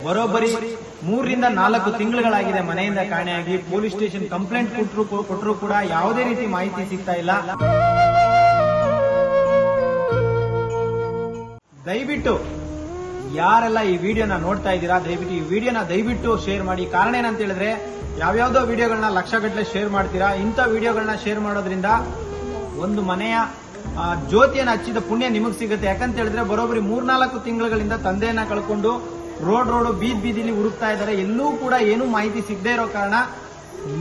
ಬರೋಬ್ಬರಿ 3 ರಿಂದ 4 ತಿಂಗಳುಗಳಾಗಿದೆ ಮನೆಯಿಂದ ಕಾಣೆಯಾಗಿ. ಪೊಲೀಸ್ ಸ್ಟೇಷನ್ ಕಂಪ್ಲೇಂಟ್ ಕೊಟ್ಟರು ಕೂಡ ಯಾವುದೇ ರೀತಿ ಮಾಹಿತಿ ಸಿಗ್ತಾ ಇಲ್ಲ. ದಯವಿಟ್ಟು ಯಾರೆಲ್ಲ ಈ ವಿಡಿಯೋನ ನೋಡ್ತಾ ಇದ್ದೀರಾ, ದಯವಿಟ್ಟು ಈ ವಿಡಿಯೋನ ಶೇರ್ ಮಾಡಿ. ಕಾರಣ ಏನಂತ ಹೇಳಿದ್ರೆ, ಯಾವ್ಯಾವ್ದೋ ವಿಡಿಯೋಗಳನ್ನ ಲಕ್ಷಗಟ್ಟಲೆ ಶೇರ್ ಮಾಡ್ತೀರಾ. ಇಂಥ ವಿಡಿಯೋಗಳನ್ನ ಶೇರ್ ಮಾಡೋದ್ರಿಂದ ಒಂದು ಮನೆಯ ಜ್ಯೋತಿಯನ್ನು ಹಚ್ಚಿದ ಪುಣ್ಯ ನಿಮಗೆ ಸಿಗುತ್ತೆ. ಯಾಕಂತ ಹೇಳಿದ್ರೆ ಬರೋಬ್ಬರಿ 3-4 ತಿಂಗಳುಗಳಿಂದ ತಂದೆಯನ್ನ ಕಳ್ಕೊಂಡು ರೋಡ್ ಬೀದಿಲಿ ಹುಡುಕ್ತಾ ಇದ್ದಾರೆ. ಎಲ್ಲೂ ಕೂಡ ಏನೂ ಮಾಹಿತಿ ಸಿಗದೆ ಇರೋ ಕಾರಣ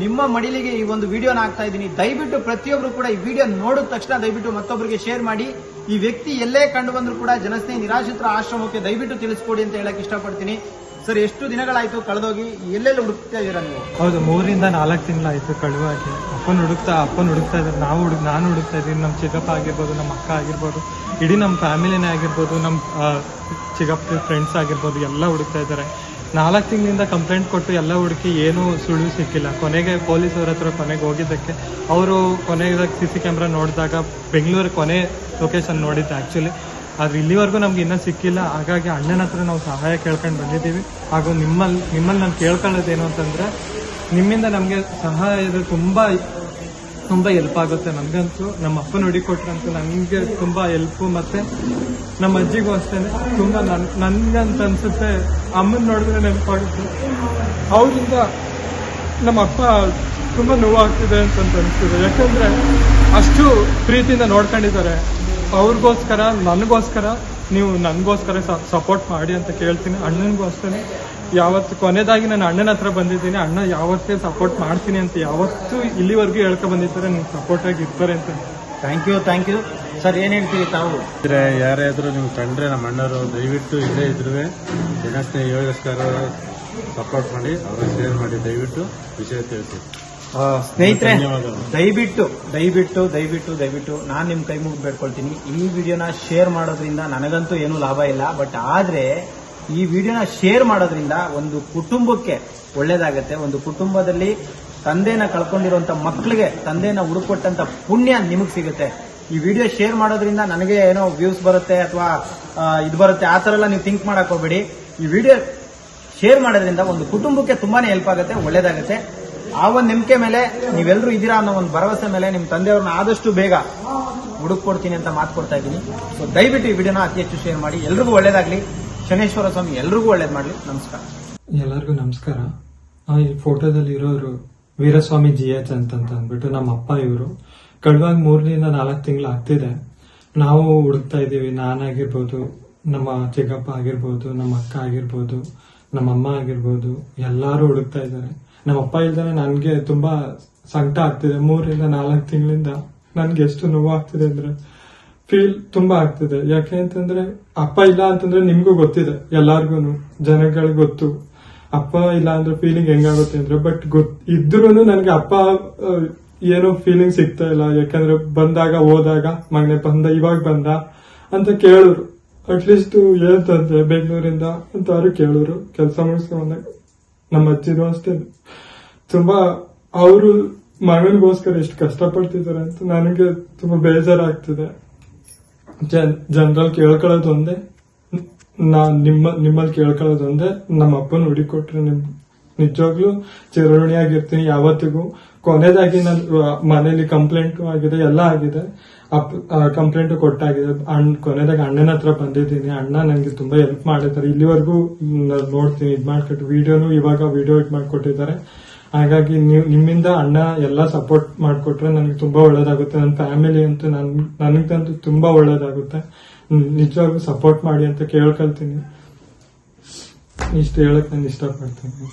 ನಿಮ್ಮ ಮಡಿಲಿಗೆ ಈ ಒಂದು ವಿಡಿಯೋನ ಹಾಕ್ತಾ ಇದ್ದೀನಿ. ದಯವಿಟ್ಟು ಪ್ರತಿಯೊಬ್ರು ಕೂಡ ಈ ವಿಡಿಯೋ ನೋಡಿದ ತಕ್ಷಣ ದಯವಿಟ್ಟು ಮತ್ತೊಬ್ಬರಿಗೆ ಶೇರ್ ಮಾಡಿ. ಈ ವ್ಯಕ್ತಿ ಎಲ್ಲೇ ಕಂಡು ಬಂದ್ರು ಕೂಡ ಜನಸ್ನೇಹಿ ನಿರಾಶ್ರಿತರ ಆಶ್ರಮಕ್ಕೆ ದಯವಿಟ್ಟು ತಿಳಿಸ್ಕೊಡಿ ಅಂತ ಹೇಳಕ್ ಇಷ್ಟಪಡ್ತೀನಿ. ಸರ್, ಎಷ್ಟು ದಿನಗಳಾಯ್ತು ಕಳೆದೋಗಿ? ಎಲ್ಲೆಲ್ಲ ಹುಡುಕ್ತಾ ಇದೀರಾ ನೀವು? ಹೌದು, 3 ರಿಂದ 4 ತಿಂಗಳಾಯ್ತು ಕಳುವಾಗಿ. ಅಪ್ಪನ ಹುಡುಕ್ತಾ ಇದ್ದಾರೆ, ನಾನು ಹುಡುಕ್ತಾ ಇದ್ದೀನಿ. ನಮ್ಮ ಚಿಕ್ಕಪ್ಪ ಆಗಿರ್ಬೋದು, ನಮ್ಮ ಅಕ್ಕ ಆಗಿರ್ಬೋದು, ಇಡೀ ನಮ್ಮ ಫ್ಯಾಮಿಲಿನೇ ಆಗಿರ್ಬೋದು, ನಮ್ಮ ಚಿಕ್ಕಪ್ಪ ಫ್ರೆಂಡ್ಸ್ ಆಗಿರ್ಬೋದು, ಎಲ್ಲ ಹುಡುಕ್ತಾ ಇದ್ದಾರೆ. 4 ತಿಂಗಳಿಂದ ಕಂಪ್ಲೇಂಟ್ ಕೊಟ್ಟು ಎಲ್ಲ ಹುಡುಕಿ ಏನೂ ಸುಳಿವು ಸಿಕ್ಕಿಲ್ಲ. ಕೊನೆಗೆ ಪೊಲೀಸವ್ರ ಹತ್ರ ಹೋಗಿದ್ದಕ್ಕೆ ಅವರು ಕೊನೆಗೆ CC ಕ್ಯಾಮ್ರಾ ನೋಡಿದಾಗ ಬೆಂಗಳೂರು ಕೊನೆ ಲೊಕೇಶನ್ ನೋಡಿದ್ದೆ ಆ್ಯಕ್ಚುಲಿ. ಆದರೆ ಇಲ್ಲಿವರೆಗೂ ನಮ್ಗೆ ಇನ್ನೂ ಸಿಕ್ಕಿಲ್ಲ. ಹಾಗಾಗಿ ಅಣ್ಣನ ಹತ್ರ ನಾವು ಸಹಾಯ ಕೇಳ್ಕೊಂಡು ಬಂದಿದ್ದೀವಿ. ಹಾಗೂ ನಿಮ್ಮಲ್ಲಿ ನಾನು ಕೇಳ್ಕೊಳ್ಳೋದೇನು ಅಂತಂದರೆ, ನಿಮ್ಮಿಂದ ನಮಗೆ ಸಹಾಯದ ತುಂಬ ಹೆಲ್ಪ್ ಆಗುತ್ತೆ. ನನಗಂತೂ ನಮ್ಮ ಅಪ್ಪನ ಹುಡುಕೊಟ್ರಂತೂ ನನಗೆ ತುಂಬ ಹೆಲ್ಪು. ಮತ್ತು ನಮ್ಮ ಅಜ್ಜಿಗೂ ಅಷ್ಟೇ ತುಂಬ ನನಗಂತ ಅನಿಸುತ್ತೆ, ಅಮ್ಮನ ನೋಡಿದ್ರೆ ನೆನಪಾಗುತ್ತೆ. ಅವರಿಂದ ನಮ್ಮ ಅಪ್ಪ ತುಂಬ ನೋವಾಗ್ತಿದೆ ಅಂತ ಅನಿಸ್ತಿದೆ. ಯಾಕಂದರೆ ಅಷ್ಟು ಪ್ರೀತಿಯಿಂದ ನೋಡ್ಕೊಂಡಿದ್ದಾರೆ. ಅವ್ರಿಗೋಸ್ಕರ ನೀವು ನನಗೋಸ್ಕರ ಸಪೋರ್ಟ್ ಮಾಡಿ ಅಂತ ಕೇಳ್ತೀನಿ. ಅಣ್ಣನಿಗೂ ಅಷ್ಟೇ ಯಾವತ್ತು ಕೊನೆಯದಾಗಿ ನಾನು ಅಣ್ಣನ ಹತ್ರ ಬಂದಿದ್ದೀನಿ. ಅಣ್ಣ ಯಾವತ್ತೇ ಸಪೋರ್ಟ್ ಮಾಡ್ತೀನಿ ಅಂತ ಯಾವತ್ತೂ ಇಲ್ಲಿವರೆಗೂ ಹೇಳ್ಕೊ ಬಂದಿದ್ದಾರೆ. ನೀವು ಸಪೋರ್ಟ್ ಆಗಿ ಇರ್ತಾರೆ ಅಂತ. Thank you sir. ಏನ್ ಹೇಳ್ತೀವಿ ತಾವು? ಯಾರಾದ್ರೂ ನೀವು ಕಂಡ್ರೆ ನಮ್ಮ ಅಣ್ಣರು ದಯವಿಟ್ಟು ಇಲ್ಲೇ ಇದ್ರು ಜನಸ್ನೇಹಿ ಯೋಗಸ್ಕರ ಸಪೋರ್ಟ್ ಮಾಡಿ, ಅವ್ರಿಗೆ ಶೇರ್ ಮಾಡಿ, ದಯವಿಟ್ಟು ವಿಷಯ ತಿಳಿಸಿ. ಸ್ನೇಹಿತರೆ, ದಯವಿಟ್ಟು ನಾನು ನಿಮ್ ಕೈ ಮುಗಿದು ಬೇಡ್ಕೊಳ್ತೀನಿ. ಈ ವಿಡಿಯೋನ ಶೇರ್ ಮಾಡೋದ್ರಿಂದ ನನಗಂತೂ ಏನೂ ಲಾಭ ಇಲ್ಲ. ಬಟ್ ಆದ್ರೆ ಈ ವಿಡಿಯೋನ ಶೇರ್ ಮಾಡೋದ್ರಿಂದ ಒಂದು ಕುಟುಂಬಕ್ಕೆ ಒಳ್ಳೇದಾಗತ್ತೆ. ಒಂದು ಕುಟುಂಬದಲ್ಲಿ ತಂದೆನ ಕಳ್ಕೊಂಡಿರುವಂತ ಮಕ್ಕಳಿಗೆ ತಂದೆನ ಹುಡುಕೊಟ್ಟಂತ ಪುಣ್ಯ ನಿಮಗ್ ಸಿಗುತ್ತೆ. ಈ ವಿಡಿಯೋ ಶೇರ್ ಮಾಡೋದ್ರಿಂದ ನನಗೆ ಏನೋ ವ್ಯೂಸ್ ಬರುತ್ತೆ ಅಥವಾ ಇದು ಬರುತ್ತೆ, ಆ ತರ ಎಲ್ಲ ನೀವು ಥಿಂಕ್ ಮಾಡಕ್ ಹೋಗ್ಬೇಡಿ. ಈ ವಿಡಿಯೋ ಶೇರ್ ಮಾಡೋದ್ರಿಂದ ಒಂದು ಕುಟುಂಬಕ್ಕೆ ತುಂಬಾನೇ ಹೆಲ್ಪ್ ಆಗುತ್ತೆ, ಒಳ್ಳೇದಾಗುತ್ತೆ. ಆ ಒಂದು ನಂಬಿಕೆ ಮೇಲೆ ನೀವೆಲ್ಲರೂ ಇದ್ದೀರಾ ಅನ್ನೋ ಒಂದು ಭರವಸೆ ಮೇಲೆ ನಿಮ್ಮ ತಂದೆಯವ್ರನ್ನ ಆದಷ್ಟು ಬೇಗ ಹುಡುಕೊಡ್ತೀನಿ ಅಂತ ಮಾತು ಕೊಡ್ತಾ ಇದ್ದೀನಿ. ಸೊ ದಯವಿಟ್ಟು ಈ ವಿಡಿಯೋನ ಅತಿ ಹೆಚ್ಚು ಶೇರ್ ಮಾಡಿ. ಎಲ್ರಿಗೂ ಒಳ್ಳೇದಾಗ್ಲಿ. ಶನೇಶ್ವರ ಸ್ವಾಮಿ ಎಲ್ರಿಗೂ ಒಳ್ಳೇದ್ ಮಾಡ್ಲಿ. ನಮಸ್ಕಾರ. ಎಲ್ಲರಿಗೂ ನಮಸ್ಕಾರ. ಈ ಫೋಟೋದಲ್ಲಿ ಇರೋರು ವೀರಸ್ವಾಮಿ GH ಅಂತ ಅಂದ್ಬಿಟ್ಟು ನಮ್ಮ ಅಪ್ಪ. ಇವರು ಕಳುವಾಗಿ 3 ರಿಂದ 4 ತಿಂಗಳು ಆಗ್ತಿದೆ. ನಾವು ಹುಡುಕ್ತಾ ಇದ್ದೀವಿ. ನಾನಾಗಿರ್ಬೋದು, ನಮ್ಮ ಚಿಕ್ಕಪ್ಪ ಆಗಿರ್ಬೋದು, ನಮ್ಮ ಅಕ್ಕ ಆಗಿರ್ಬೋದು, ನಮ್ಮ ಅಮ್ಮ ಆಗಿರ್ಬೋದು, ಎಲ್ಲರೂ ಹುಡುಕ್ತಾ ಇದ್ದಾರೆ. ನಮ್ಮ ಅಪ್ಪ ಇಲ್ದಾನೆ ನನಗೆ ತುಂಬಾ ಸಂಕಟ ಆಗ್ತಿದೆ. 3 ರಿಂದ 4 ತಿಂಗಳಿಂದ ನನ್ಗೆ ಎಷ್ಟು ನೋವು ಆಗ್ತಿದೆ ಅಂದ್ರೆ ಫೀಲ್ ತುಂಬಾ ಆಗ್ತಿದೆ. ಯಾಕೆ ಅಂತಂದ್ರೆ ಅಪ್ಪ ಇಲ್ಲ ಅಂತಂದ್ರೆ ನಿಮ್ಗೂ ಗೊತ್ತಿದೆ, ಎಲ್ಲಾರ್ಗು ಜನಗಳಿಗೆ ಗೊತ್ತು ಅಪ್ಪ ಇಲ್ಲ ಅಂದ್ರೆ ಫೀಲಿಂಗ್ ಹೆಂಗಾಗುತ್ತೆ ಅಂದ್ರೆ. ಬಟ್ ಇದ್ರೂ ನನ್ಗೆ ಅಪ್ಪ ಏನೋ ಫೀಲಿಂಗ್ ಸಿಗ್ತಾ ಇಲ್ಲ. ಯಾಕಂದ್ರೆ ಬಂದಾಗ ಹೋದಾಗ ಮಗನೆ ಇವಾಗ ಬಂದ ಅಂತ ಕೇಳೋರು. ಅಟ್ಲೀಸ್ಟ್ ಏನಂತಂದ್ರೆ ಬೆಂಗಳೂರಿಂದ ಅಂತಾರು ಕೇಳೋರು. ಕೆಲಸ ಮುಗಿಸ್ಕೊಂಡ್ ಬಂದಾಗ ನಮ್ಮ ಅಜ್ಜಿನೂ ಅಷ್ಟೇ ತುಂಬಾ ಅವರು ಮಗನಿಗೋಸ್ಕರ ಎಷ್ಟು ಕಷ್ಟಪಡ್ತಿದ್ದಾರೆ ಅಂತ ನನಗೆ ತುಂಬಾ ಬೇಜಾರಾಗ್ತಿದೆ. ಜನರಲ್ಲಿ ಕೇಳ್ಕೊಳ್ಳೋದೊಂದೇ, ನಿಮ್ಮಲ್ಲಿ ಕೇಳ್ಕೊಳ್ಳೋದೊಂದೇ, ನಮ್ಮ ಅಪ್ಪನ ಹುಡುಕೊಟ್ರೆ ನಿಜವಾಗ್ಲೂ ಚಿರಋಣಿಯಾಗಿರ್ತೀನಿ ಯಾವತ್ತಿಗೂ. ಕೊನೆಯದಾಗಿ ನನ್ನ ಮನೇಲಿ ಕಂಪ್ಲೇಂಟ್ ಆಗಿದೆ, ಎಲ್ಲ ಆಗಿದೆ. ಕಂಪ್ಲೇಂಟ್ ಕೊಟ್ಟಾಗಿದೆ. ಕೊನೆಯದಾಗಿ ಅಣ್ಣನ ಹತ್ರ ಬಂದಿದ್ದೀನಿ. ಅಣ್ಣ ನನಗೆ ತುಂಬಾ ಹೆಲ್ಪ್ ಮಾಡಿದ್ದಾರೆ. ಇಲ್ಲಿವರೆಗೂ ನೋಡ್ತೀನಿ, ಇದ್ ಮಾಡ್ಕೊಟ್ಟು ವಿಡಿಯೋನು ಇವಾಗ ವಿಡಿಯೋ ಇದ್ ಮಾಡ್ಕೊಟ್ಟಿದ್ದಾರೆ. ಹಾಗಾಗಿ ನಿಮ್ಮಿಂದ ಅಣ್ಣ ಎಲ್ಲ ಸಪೋರ್ಟ್ ಮಾಡ್ಕೊಟ್ರೆ ನನಗೆ ತುಂಬಾ ಒಳ್ಳೇದಾಗುತ್ತೆ. ನನ್ನ ಫ್ಯಾಮಿಲಿ ಅಂತೂ ನನಗಂತೂ ತುಂಬಾ ಒಳ್ಳೇದಾಗುತ್ತೆ. ನಿಜವಾಗ್ಲೂ ಸಪೋರ್ಟ್ ಮಾಡಿ ಅಂತ ಕೇಳ್ಕೊಳ್ತೀನಿ. ಇಷ್ಟು ಹೇಳಕ್ ನಾನು ಇಷ್ಟಪಡ್ತೀನಿ.